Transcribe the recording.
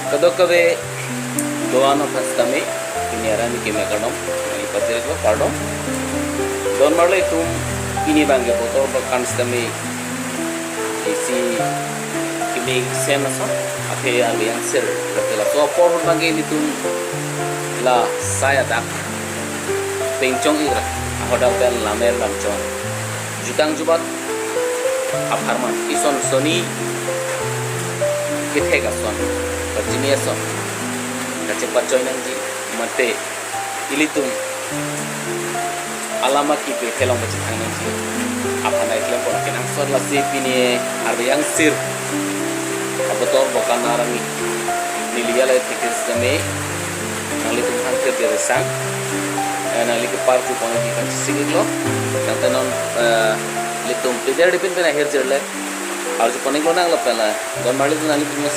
Kadokawe doano pastame ini arani kime kadom ini patir ko kadom don marle tum ini bangge botol bakan stame isi kime sena so ate arbe yang ser ratela so por bangge ini tum la saya dak pencong ira ahoda pel lamer lamchong jutang jubat aparman ison soni kithega son Virginia son cepat join nanti mate ilitum alama ki pe kelong bacin hang nanti apa naik kelong pora kenang son la pini arbe yang sir abator bokan arami nilia la tikis dame nalitum hang ke desang nali ke parku pon ki kan siglo tantanon litum peder dipin pena her jerle arju poning lo nang la pela don mali nalitum